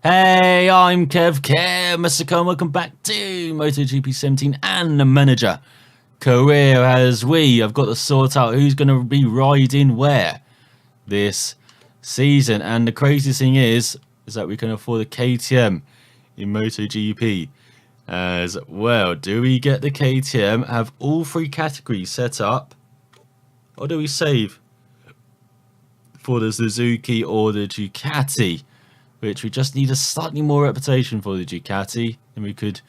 Hey, I'm Mr. Cole, welcome back to MotoGP 17 and the manager career as I've got to sort out who's going to be riding where this season. And the craziest thing is that we can afford a KTM in MotoGP as well. Do we get the KTM, have all three categories set up, or do we save for the Suzuki or the Ducati? Which we just need a slightly more reputation for the Ducati, and we could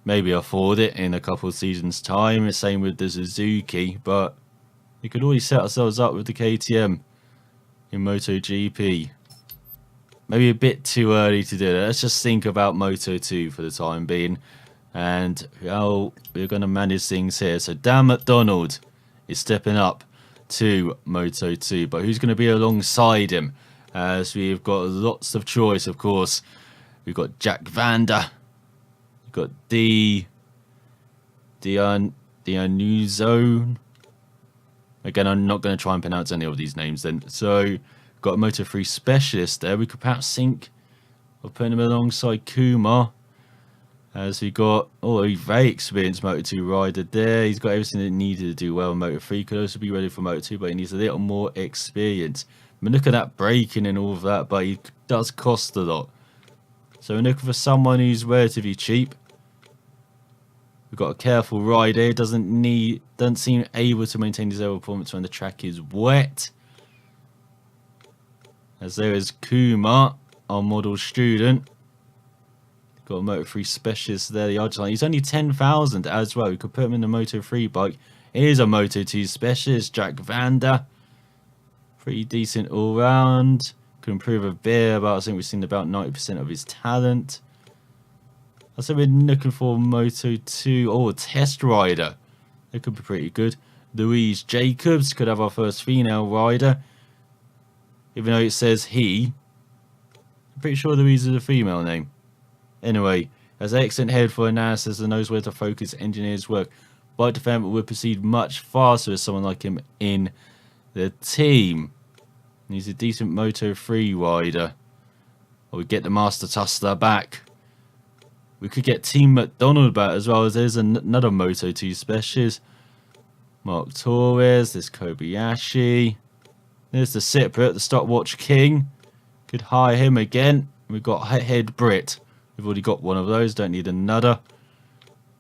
maybe afford it in a couple of seasons' time. The same with the Suzuki, but we could always set ourselves up with the KTM in MotoGP. Maybe a bit too early to do that. Let's just think about Moto2 for the time being, and how we're going to manage things here. So Dan MacDonald is stepping up to Moto2, but who's going to be alongside him? As we've got lots of choice, of course. We've got Jack Vander. We've got Dianuzo. Again, I'm not going to try and pronounce any of these names then. So, we've got a Moto3 specialist there. We could perhaps think of putting him alongside Kumar. As we got, a very experienced Moto2 rider there. He's got everything that needed to do well in Moto3. Could also be ready for Moto2, but he needs a little more experience. I mean, look at that braking and all of that, but he does cost a lot. So we're looking for someone who's relatively cheap. We've got a careful rider. Doesn't seem able to maintain his level performance when the track is wet. As there is Kumar, our model student. Got a Moto3 specialist there, the Argentine. He's only 10,000 as well. We could put him in the Moto3 bike. Here's a Moto2 specialist, Jack Vander. Pretty decent all round. Could improve a bit, but I think we've seen about 90% of his talent. I said we're looking for Moto2. A test rider. That could be pretty good. Louise Jacobs could have our first female rider. Even though it says he. I'm pretty sure Louise is a female name. Anyway, has excellent head for analysis and knows where to focus engineers' work. Bike development would proceed much faster with someone like him in the team. And he's a decent Moto3 rider. Or we get the Master Tussler back. We could get Team MacDonald back as well, as there's another Moto2 specialist. Mark Torres, there's Kobayashi. There's the Cypriot, the stopwatch king. Could hire him again. We've got Head Brit. We've already got one of those, don't need another.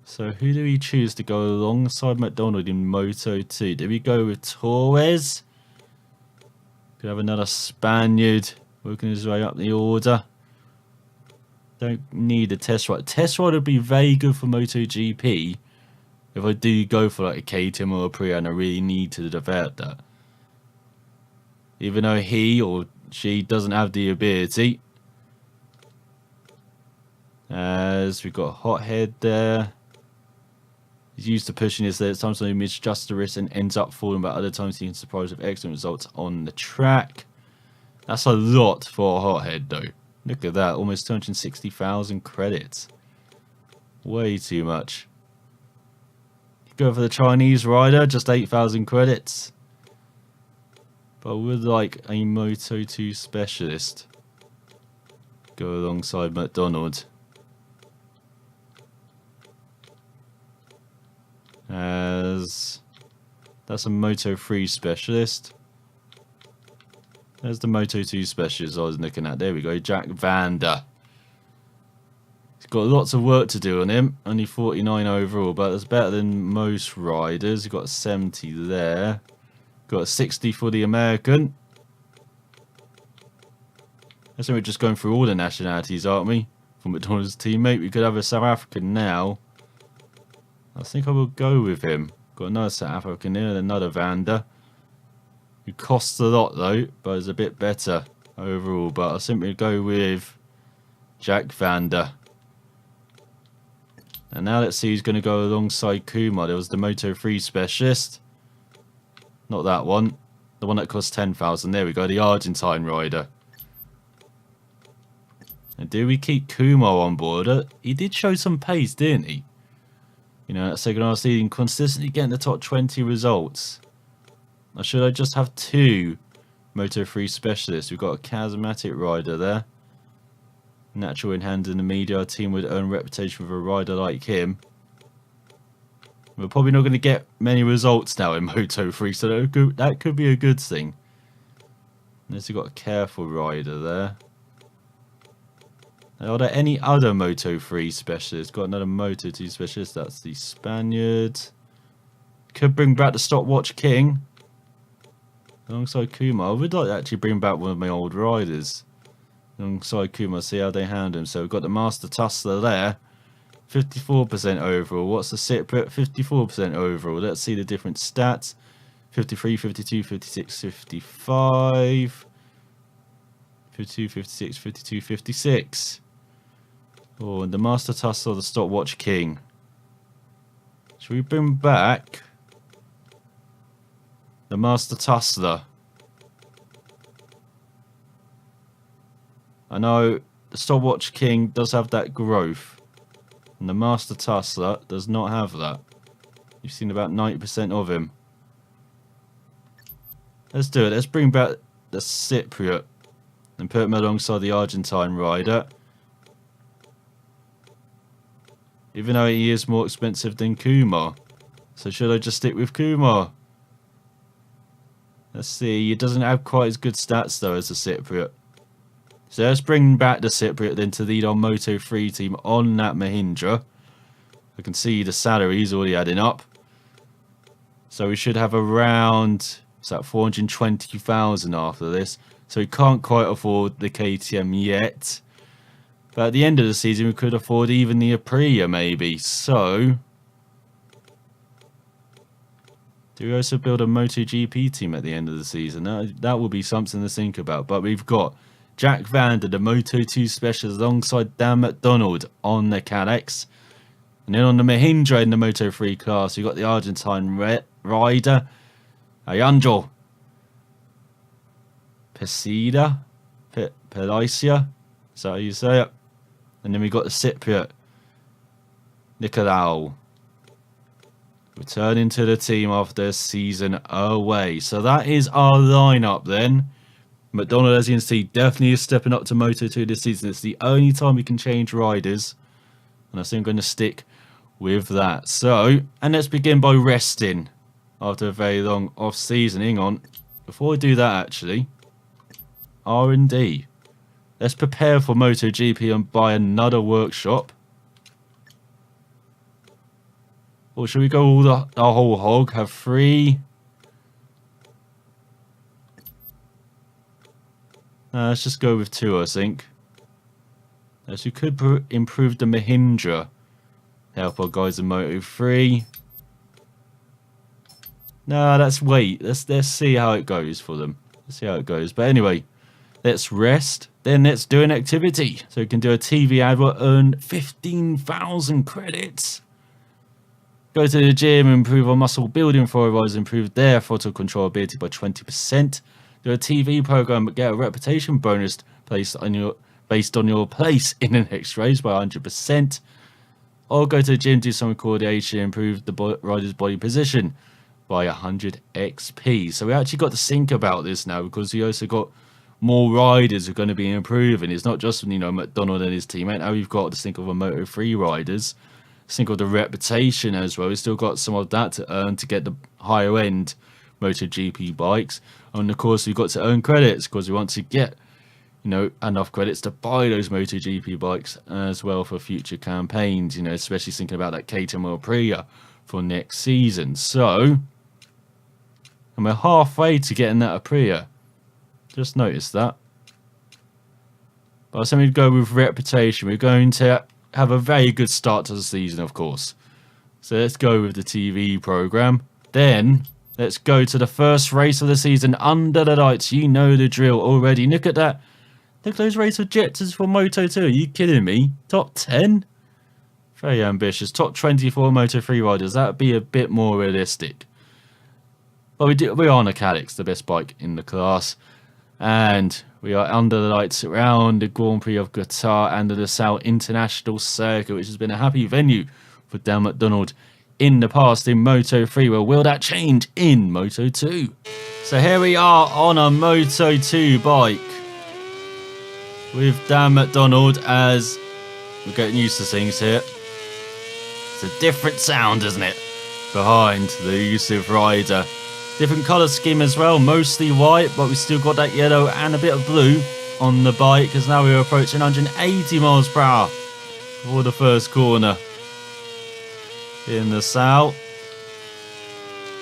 So who do we choose to go alongside MacDonald in Moto2? Do we go with Torres? Could have another Spaniard working his way up the order. Don't need a test ride. Test ride would be very good for MotoGP if I do go for like a KTM or a Priya and I really need to develop that. Even though he or she doesn't have the ability. As we've got Hothead there. He's used to pushing his limits. Sometimes he misadjusts the wrist and ends up falling, but other times he can surprise with excellent results on the track. That's a lot for a Hothead though. Look at that, almost 260,000 credits. Way too much. Go for the Chinese rider, just 8,000 credits. But I would like a Moto2 specialist. Go alongside MacDonald. As that's a Moto3 specialist. There's the Moto2 specialist I was looking at. There we go, Jack Vander. He's got lots of work to do on him. Only 49 overall, but that's better than most riders. He's got 70 there. Got 60 for the American. I think we're just going through all the nationalities, aren't we? For MacDonald's teammate. We could have a South African now. I think I will go with him. Got another South African here and another Vander. Who costs a lot though, but is a bit better overall. But I think we'll go with Jack Vander. And now let's see who's going to go alongside Kumar. There was the Moto3 specialist. Not that one. The one that cost 10,000. There we go, the Argentine rider. And do we keep Kumar on board? He did show some pace, didn't he? You know, that second half season, consistently getting the top 20 results. Or should I just have two Moto3 specialists? We've got a charismatic rider there. natural in hand in the media. Our team would earn reputation with a rider like him. We're probably not going to get many results now in Moto3, so that could be a good thing. Unless you've got a careful rider there. Are there any other Moto3 specialists? Got another Moto2 specialist. That's the Spaniard. Could bring back the Stopwatch King. Alongside Kuma. I would like to actually bring back one of my old riders. Alongside Kuma, see how they handle him. So we've got the Master Tussler there. 54% overall. What's the Cypriot? 54% overall. Let's see the different stats. 53, 52, 56, 55. 52, 56, 52, 56. Oh, and the Master Tussler, the Stopwatch King. Should we bring back the Master Tussler? I know the Stopwatch King does have that growth. And the Master Tussler does not have that. You've seen about 90% of him. Let's do it. Let's bring back the Cypriot and put him alongside the Argentine rider. Even though he is more expensive than Kumar. So should I just stick with Kumar? Let's see. He doesn't have quite as good stats though as the Cypriot. So let's bring back the Cypriot then to lead our Moto3 team on that Mahindra. I can see the salaries already adding up. So we should have around, what's that, 420,000 after this. So we can't quite afford the KTM yet. But at the end of the season we could afford even the Aprilia maybe. So do we also build a MotoGP team at the end of the season? That will be something to think about. But we've got Jack Vander, the Moto2 specialist, alongside Dan MacDonald on the Cadex. And then on the Mahindra in the Moto3 class, you've got the Argentine rider, Alejandro Pesida, Pelicia, is that how you say it? And then we've got the Cypriot, Nicolau, returning to the team after a season away. So that is our lineup then. MacDonald, as you can see, definitely is stepping up to Moto2 this season. It's the only time we can change riders. And I think I'm going to stick with that. So, and let's begin by resting after a very long off-season. Hang on. Before I do that, actually, R&D. Let's prepare for MotoGP and buy another workshop. Or should we go all the whole hog? Have 3... let's just go with 2, I think. Yes, we could improve the Mahindra. Help our guys in Moto3. No, let's wait. Let's see how it goes for them. Let's see how it goes. But anyway, let's rest. Then let's do an activity. So we can do a TV advert, earn 15,000 credits. Go to the gym, improve our muscle building for our riders, improve their throttle control ability by 20%. Do a TV program, but get a reputation bonus based on your place in the next race by 100%. Or go to the gym, do some coordination, improve the rider's body position by 100 XP. So we actually got to think about this now, because we also got more riders who are going to be improving. It's not just, MacDonald and his teammate. Now we've got to think of a Moto3 riders. Think of the reputation as well. We've still got some of that to earn to get the higher end MotoGP bikes. And of course we've got to earn credits, because we want to get enough credits to buy those MotoGP bikes as well for future campaigns, especially thinking about that KTM or Aprilia for next season. So, and we're halfway to getting that Aprilia. Just noticed that. But I think we'd go with reputation. We're going to have a very good start to the season, of course. So let's go with the TV program. Then let's go to the first race of the season under the lights. You know the drill already. Look at that. Look at those race objectives for Moto2. Are you kidding me? Top 10? Very ambitious. Top 24 Moto3 riders. That would be a bit more realistic. But we are on a Cadex, the best bike in the class. And we are under the lights around the Grand Prix of Qatar and the Losail International Circuit, which has been a happy venue for Dan MacDonald in the past in Moto3. Well, will that change in Moto2? So here we are on a Moto2 bike. with Dan MacDonald, as we're getting used to things here. It's a different sound, isn't it? Behind the Elusive rider. Different colour scheme as well, mostly white, but we still got that yellow and a bit of blue on the bike, because now we're approaching 180 miles per hour for the first corner in the south.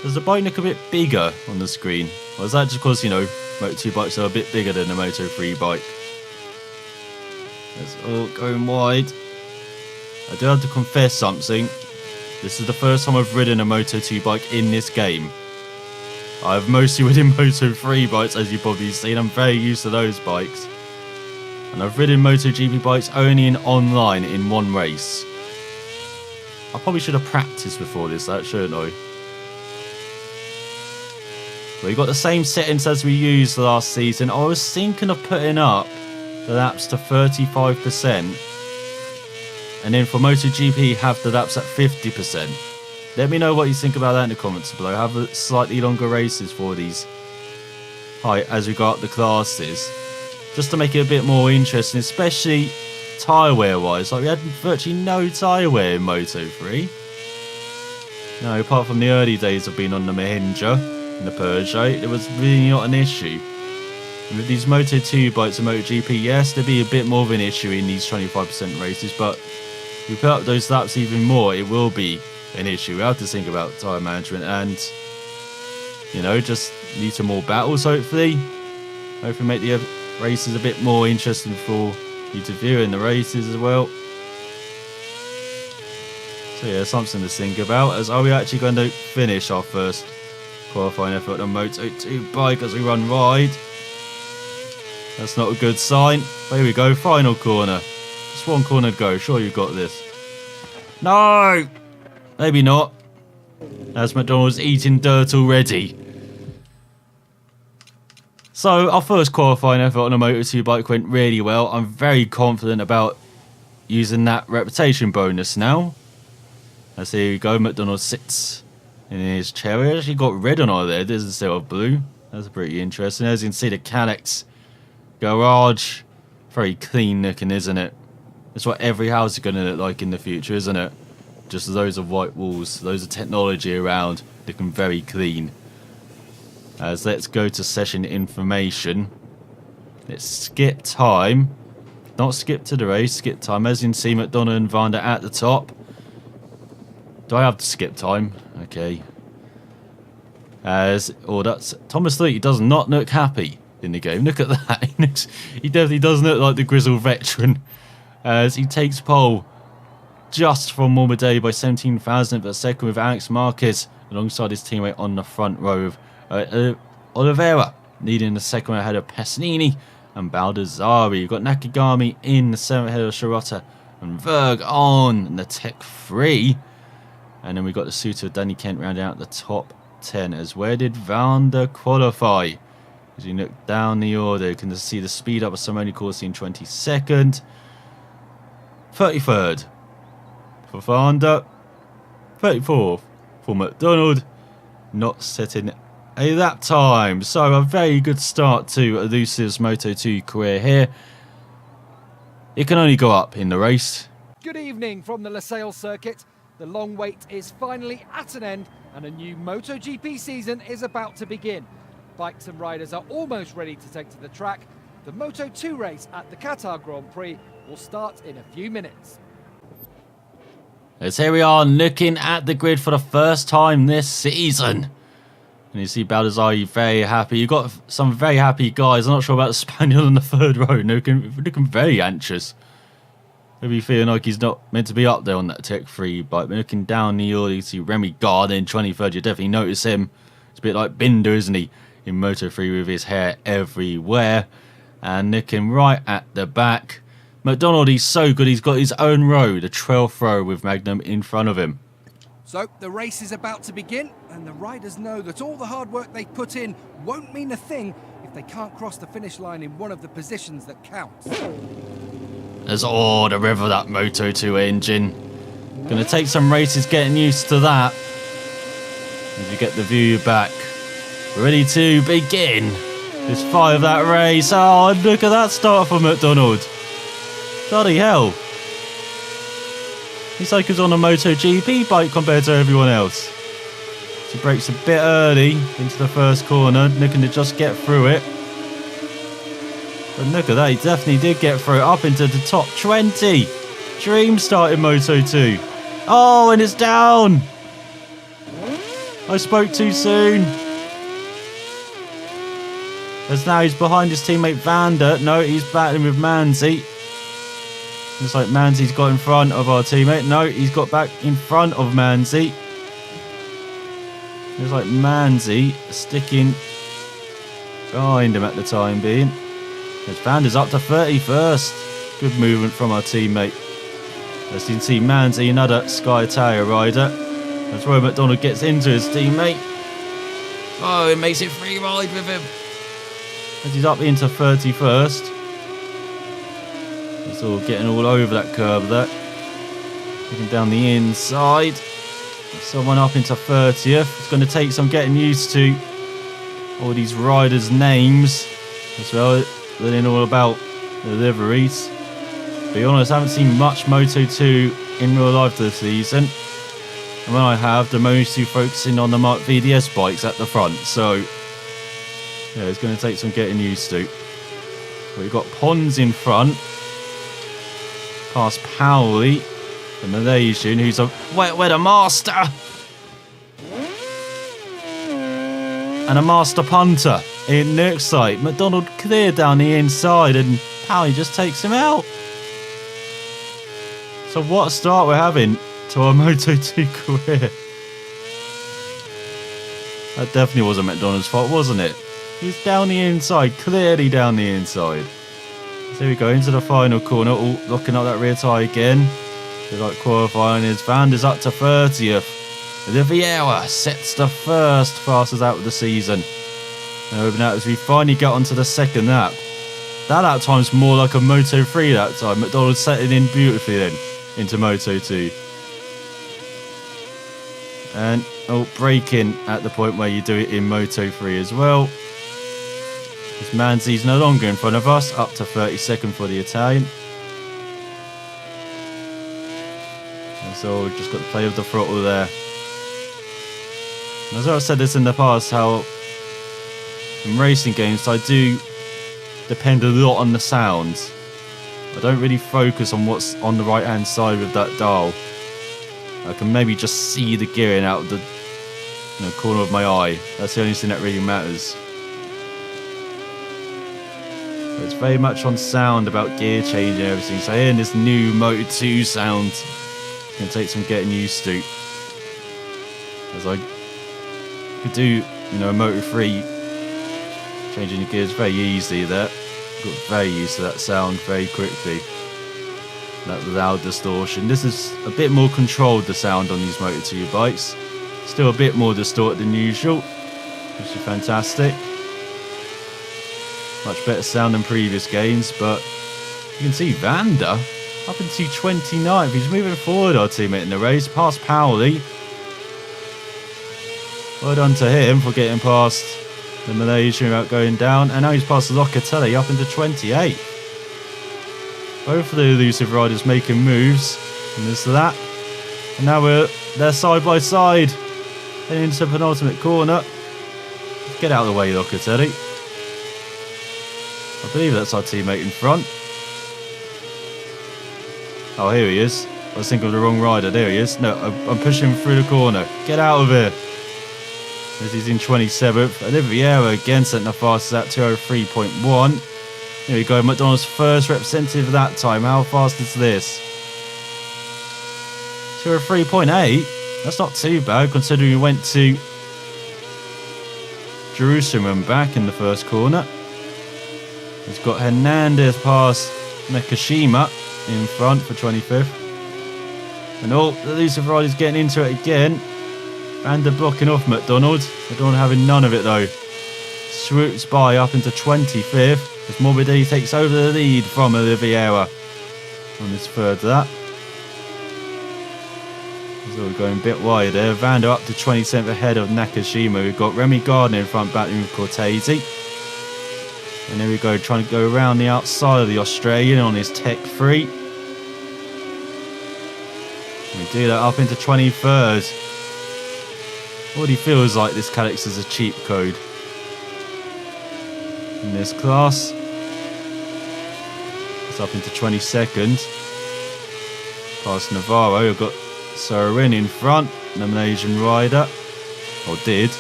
Does the bike look a bit bigger on the screen? Or is that just because, you know, Moto2 bikes are a bit bigger than the Moto3 bike? It's all going wide. I do have to confess something. This is the first time I've ridden a Moto2 bike in this game. I've mostly ridden Moto3 bikes, as you've probably seen. I'm very used to those bikes. And I've ridden MotoGP bikes only in online in one race. I probably should have practiced before this, shouldn't I? We've got the same settings as we used last season. I was thinking of putting up the laps to 35%. And then for MotoGP, have the laps at 50%. Let me know what you think about that in the comments below. Have slightly longer races for these as we go up the classes. Just to make it a bit more interesting, especially tyre wear wise. Like, we had virtually no tyre wear in Moto3. No, apart from the early days of being on the Mahindra and the Peugeot, it was really not an issue. And with these Moto2 bikes and MotoGP, yes, there'd be a bit more of an issue in these 25% races, but if we put up those laps even more, it will be an issue. We have to think about tyre management and, you know, just need some more battles, hopefully. Hopefully make the races a bit more interesting for you to view in the races as well. So yeah, something to think about. As are we actually going to finish our first qualifying effort on Moto2 bike as we run wide? That's not a good sign. There we go, final corner. Just one corner to go. Sure, you've got this. No! Maybe not. As MacDonald's eating dirt already. So, our first qualifying effort on a Moto2 bike went really well. I'm very confident about using that reputation bonus now. As here we go, MacDonald sits in his chair. We actually got red on our there. This is instead of blue. That's pretty interesting. As you can see, the Calyx garage. Very clean looking, isn't it? That's what every house is going to look like in the future, isn't it? Just loads of white walls, loads of technology around, looking very clean. As let's go to session information. Let's skip time. Not skip to the race, skip time. As you can see, MacDonald and Vanda at the top. Do I have to skip time? Okay. That's Thomas Lee does not look happy in the game. Look at that. He definitely doesn't look like the grizzled veteran. As he takes pole just from Morbidelli by 17,000th of a second, with Alex Marquez alongside his teammate on the front row of Oliveira leading the second ahead of Passanini and Baldassari. You've got Nakagami in the 7th ahead of Shirota and Verg on the Tech 3. And then we got the suitor of Danny Kent rounding out the top 10. As where did Vanda qualify? As you look down the order, you can see the speed up of Simone Corsi in 22nd. 33rd for Vanda. 34th for MacDonald. Not setting a lap time. So a very good start to Elusive's Moto2 career here. It can only go up in the race. Good evening from the Losail circuit. The long wait is finally at an end and a new MotoGP season is about to begin. Bikes and riders are almost ready to take to the track. The Moto2 race at the Qatar Grand Prix will start in a few minutes. As here we are looking at the grid for the first time this season. And you see Baldassari very happy. You've got some very happy guys. I'm not sure about the Spaniel in the third row. Looking very anxious. Maybe feeling like he's not meant to be up there on that Tech 3 bike. But looking down the order, you see Remy Gard in 23rd. You definitely notice him. It's a bit like Binder, isn't he? In Moto3 with his hair everywhere. And looking right at the back. MacDonald, he's so good. He's got his own row, the 12th row with Magnum in front of him. So the race is about to begin, and the riders know that all the hard work they put in won't mean a thing if they can't cross the finish line in one of the positions that counts. There's the rev of that Moto2 engine. Gonna take some races getting used to that. As you get the view back. Ready to begin. It's 5 that race. Oh, look at that start for MacDonald. Bloody hell. He's like he's on a MotoGP bike compared to everyone else. He brakes a bit early into the first corner, looking to just get through it. But look at that, he definitely did get through it, up into the top 20. Dream start in Moto2. Oh, and it's down. I spoke too soon. As now he's behind his teammate Vander. No, he's battling with Manzi. Looks like Manzi's got in front of our teammate. No, he's got back in front of Manzi. Looks like Manzi sticking behind him at the time being. As Vander's up to 31st. Good movement from our teammate. As you can see, Manzi, another Sky Italia rider. As Roy MacDonald gets into his teammate. Oh, it makes it free ride with him. As he's up into 31st. It's all getting all over that curb there. Looking down the inside. Someone up into 30th. It's going to take some getting used to all these riders' names as well. Learning all about the liveries. To be honest, I haven't seen much Moto2 in real life this season. And when I have, they're mostly focusing on the Mark VDS bikes at the front. So, yeah, it's going to take some getting used to. But we've got Pons in front. Past Powley, the Malaysian, who's a wet master. And a master punter in Nurkside. MacDonald clear down the inside and Powley just takes him out. So what a start we're having to our Moto2 career. That definitely wasn't MacDonald's fault, wasn't it? He's down the inside, clearly down the inside. So here we go into the final corner. Oh, locking up that rear tyre again. They like qualifying as Vander's up to 30th. Oliveira sets the first fastest out of the season. And over now as we finally get onto the second lap. That lap time's more like a Moto3 that time. MacDonald setting in beautifully then into Moto2. And braking at the point where you do it in Moto3 as well. As Manzi's no longer in front of us, up to 32nd for the Italian. And so we've just got to play with the throttle there. And as I've said this in the past, how in racing games I do depend a lot on the sounds. I don't really focus on what's on the right hand side with that dial. I can maybe just see the gearing out of the corner of my eye. That's the only thing that really matters. But it's very much on sound about gear change and everything. So hearing this new Moto2 sound, it's going to take some getting used to. As I could do, a Moto3 changing the gears very easily there. Got very used to that sound very quickly. That loud distortion. This is a bit more controlled, the sound on these Moto2 bikes. Still a bit more distorted than usual, which is fantastic. Much better sound than previous games, but you can see Vander up into 29th. He's moving forward, our teammate in the race, past Powley. Well done to him for getting past the Malaysian without going down. And now he's past Locatelli up into 28th. Both of the elusive riders making moves. And there's that. And now they're side by side. Heading into the penultimate corner. Get out of the way, Locatelli. I believe that's our teammate in front. Oh, here he is. I was thinking of the wrong rider. There he is. No, I'm pushing him through the corner. Get out of here. As he's in 27th. Oliveira again sent the fastest at 203.1. Here we go. MacDonald's first representative of that time. How fast is this? 203.8. That's not too bad considering we went to Jerusalem and back in the first corner. He's got Hernandez past Nakashima in front for 25th. And the elusive rider's getting into it again. Vander blocking off MacDonald. MacDonald having none of it though. Swoops by up into 25th. As Morbidelli takes over the lead from Oliveira on his third lap. So we're going a bit wide there. Vander up to 27th ahead of Nakashima. We've got Remy Gardner in front battling with Cortese. And there we go, trying to go around the outside of the Australian on his Tech 3. We do that up into 23rd. Already feels like this Calyx is a cheat code in this class. It's up into 22nd. Past Navarro, we've got Sorin in front, the Malaysian rider, or did.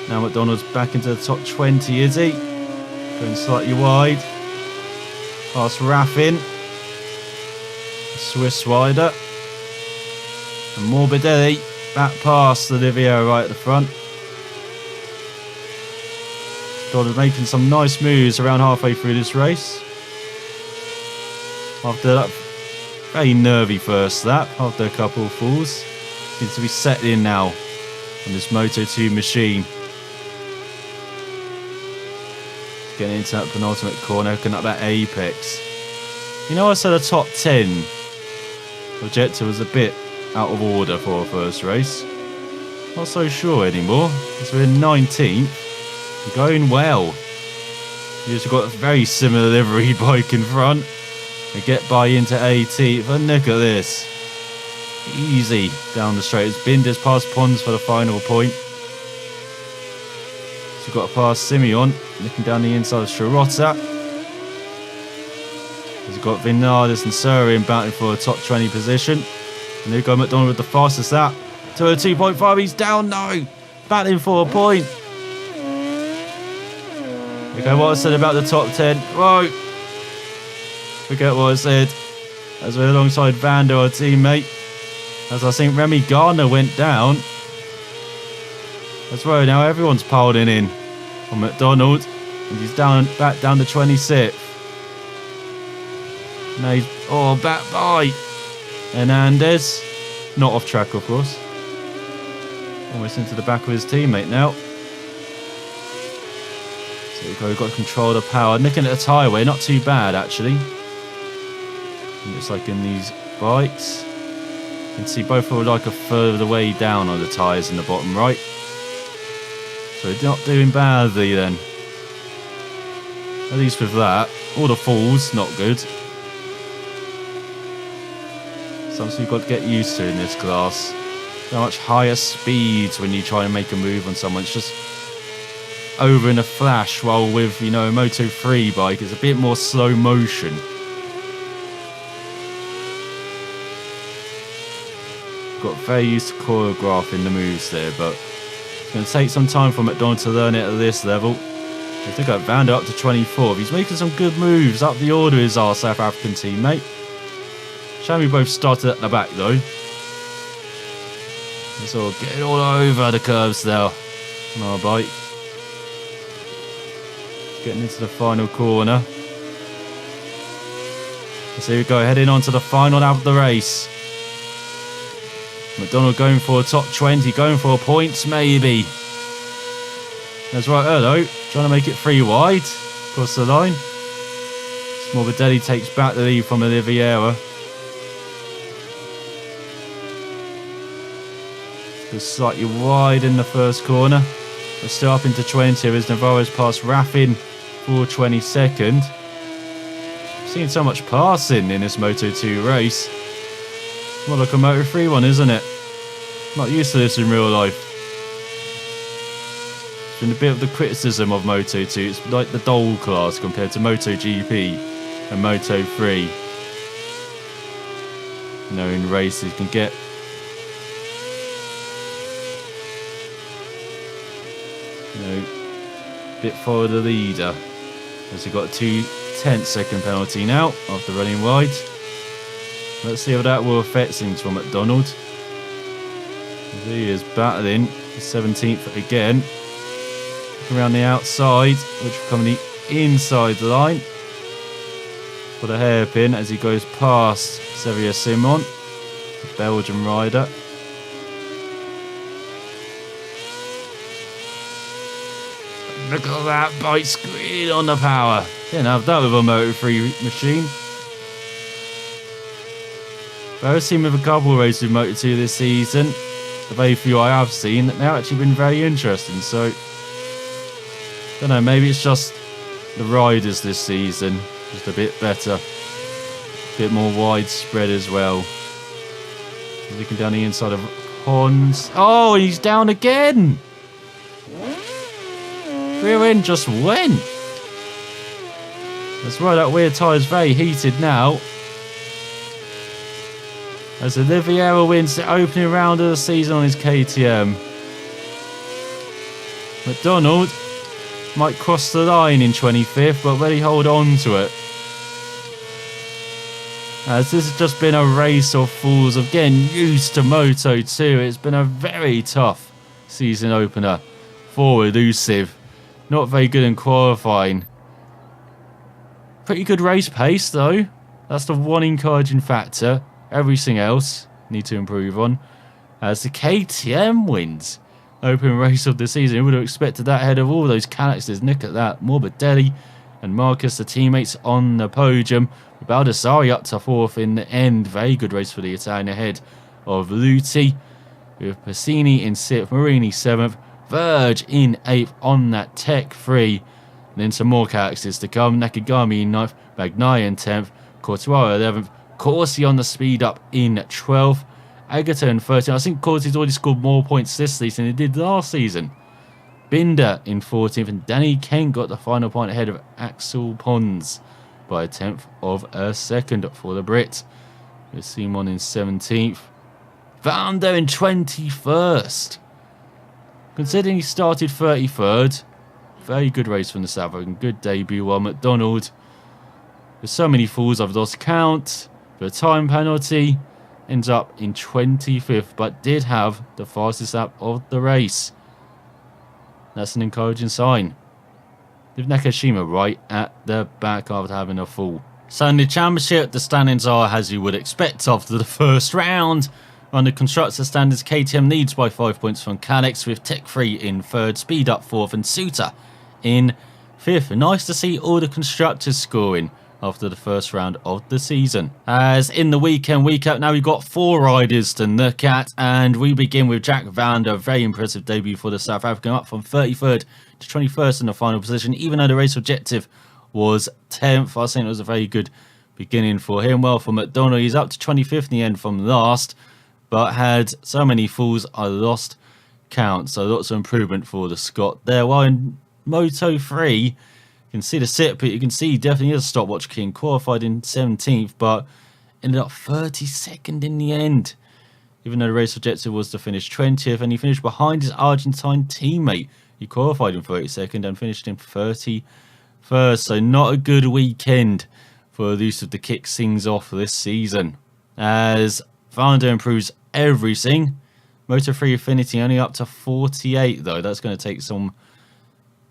Now MacDonald's back into the top 20, is he? Going slightly wide. Past Raffin, Swiss rider. And Morbidelli back past Olivier right at the front. MacDonald making some nice moves around halfway through this race. After that very nervy first lap, after a couple of falls, seems to be settling now on this Moto2 machine. Getting into that penultimate corner, looking at that apex. You know, I said a top 10 objective was a bit out of order for our first race. Not so sure anymore, because we're in 19th. We're going well. We've just got a very similar livery bike in front. We get by into 18th, and look at this. Easy down the straight. It's Binders past Pons for the final point. So we've got to pass Simeon, looking down the inside of Shirota. We've got Vinales and Surin battling for a top 20 position. And there we go, MacDonald with the fastest lap. To a 2.5, he's down, no! Battling for a point. Okay, what I said about the top 10. Whoa! Forget what I said. As we're alongside Vander, our teammate. As I think Remy Gardner went down. That's right, now everyone's piling in on MacDonald. And he's back down to 26th. Now he's back by Hernandez. Not off track, of course. Almost into the back of his teammate now. So we've got to control the power. Looking at the tyre wear, not too bad actually. Looks like in these bikes. You can see both are like a third of the way down on the tyres in the bottom right. So we're not doing badly then. At least with that. All the falls, not good. Something you've got to get used to in this class. So much higher speeds when you try and make a move on someone. It's just over in a flash, while with, you know, a Moto3 bike it's a bit more slow motion. Got very used to choreographing the moves there, but it's going to take some time for MacDonald to learn it at this level. I think I've Vander up to 24th. He's making some good moves up the order, is our South African teammate. Shame we both started at the back though. It's all getting all over the curves now on our bike. Getting into the final corner. So here we go, heading on to the final lap of the race. MacDonald going for a top 20, going for points maybe. That's right, Erlo, trying to make it 3 wide across the line. Morbidelli takes back the lead from Oliveira. Just slightly wide in the first corner. We're still up into 20 as Navarro's past Raffin for 22nd. Seen so much passing in this Moto2 race. More like a Moto3 one, isn't it? Not used to this in real life. It's been a bit of the criticism of Moto2. It's like the doll class compared to MotoGP and Moto3. You know, in races you can get a bit forward the leader. As we've got a 2/10 second penalty now after running wide. Let's see how that will affect things for MacDonald. He is battling 17th again. Looking around the outside, which will come the inside line for the hairpin as he goes past Xavier Simon, the Belgian rider. Look at that bike screen on the power. Didn't have that with a Moto3 machine. I've seen with a couple of races with Moto2 this season. The very few I have seen, they've actually been very interesting. So, I don't know, maybe it's just the riders this season. Just a bit better. A bit more widespread as well. Looking down the inside of Pons. Oh, he's down again. Rear end just went. That's right, that rear tyre is very heated now. As Oliveira wins the opening round of the season on his KTM. MacDonald might cross the line in 25th, but will he hold on to it? As this has just been a race of fools of getting used to Moto2. It's been a very tough season opener for Elusive. Not very good in qualifying. Pretty good race pace though. That's the one encouraging factor. Everything else need to improve on. As the KTM wins open race of the season. Who would have expected that ahead of all those characters? Look at that. Morbidelli and Marcus, the teammates, on the podium. Baldassari up to 4th in the end. Very good race for the Italian ahead of Lutti. With Passini in 6th, Marini 7th, Verge in 8th on that Tech 3. And then some more characters to come. Nakagami in 9th, Bagnai in 10th, Courtois 11th, Corsi on the speed up in 12th, Agata in 13th. I think Corsi's already scored more points this season than he did last season. Binder in 14th, and Danny Kent got the final point ahead of Axel Pons by a 10th of a second for the Brit. With Simon in 17th. Vando in 21st. Considering he started 33rd, very good race from the South African. Good debut, while MacDonald, with so many falls I've lost count, for a time penalty, ends up in 25th, but did have the fastest lap of the race. That's an encouraging sign. With Nakashima right at the back after having a fall. So in the championship, the standings are as you would expect after the first round. On the constructor standings, KTM leads by 5 points from Calyx, with Tech 3 in 3rd, Speed Up 4th, and Suter in 5th. Nice to see all the constructors scoring after the first round of the season. As in the weekend recap, now we've got 4 riders to look at, and we begin with Jack Vander. Very impressive debut for the South African, up from 33rd to 21st in the final position, even though the race objective was 10th. I think it was a very good beginning for him. Well, for MacDonald, he's up to 25th in the end from last, but had so many falls I lost count, so lots of improvement for the Scot there. While in Moto3, you can see the sit, but you can see he definitely is a stopwatch king. Qualified in 17th, but ended up 32nd in the end, even though the race objective was to finish 20th, and he finished behind his Argentine teammate. He qualified in 32nd and finished in 31st, so not a good weekend for Elusive to kick things off this season. As Vander improves everything. Moto3 Affinity only up to 48 though. That's going to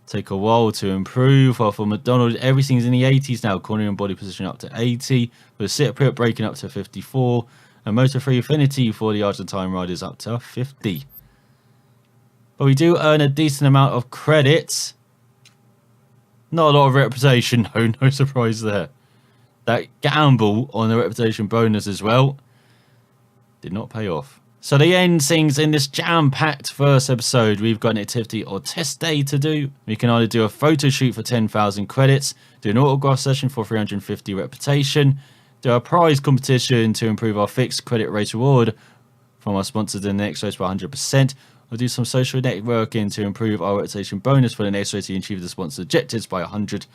take a while to improve. While for MacDonald, everything's in the 80s now. Corner and body position up to 80. With sit put breaking up to 54. And Moto3 Affinity for the Argentine riders up to 50. But we do earn a decent amount of credits. Not a lot of reputation though. No surprise there. That gamble on the reputation bonus as well did not pay off. So the end things in this jam-packed first episode. We've got an activity or test day to do. We can either do a photo shoot for 10,000 credits, do an autograph session for 350 reputation, do a prize competition to improve our fixed credit race reward from our sponsors in the next race by 100%, or do some social networking to improve our reputation bonus for the next race and achieve the sponsor objectives by 100%,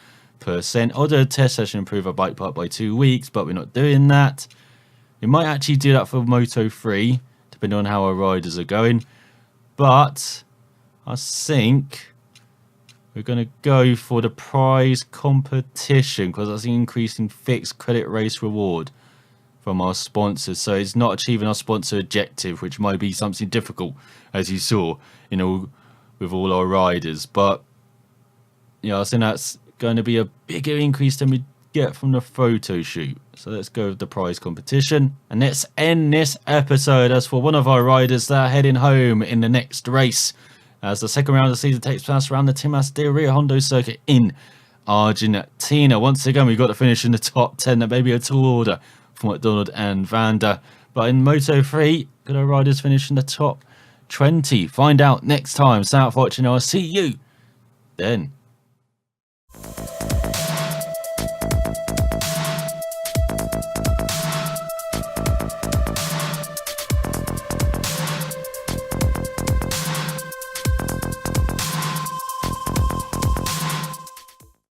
or do a test session, improve our bike park by 2 weeks, but we're not doing that. We might actually do that for Moto3, depending on how our riders are going. But I think we're going to go for the prize competition, because that's the increasing fixed credit race reward from our sponsors. So it's not achieving our sponsor objective, which might be something difficult, as you saw, with all our riders. But yeah, I think that's going to be a bigger increase than we get from the photo shoot. So let's go with the prize competition, and let's end this episode as for one of our riders that are heading home in the next race, as the second round of the season takes place around the Timas de Rio Hondo circuit in Argentina. Once again, we've got to finish in the top 10. That may be a tall order for MacDonald and Vander, but in Moto3, could our riders finish in the top 20? Find out next time. Thanks for watching. I'll see you then.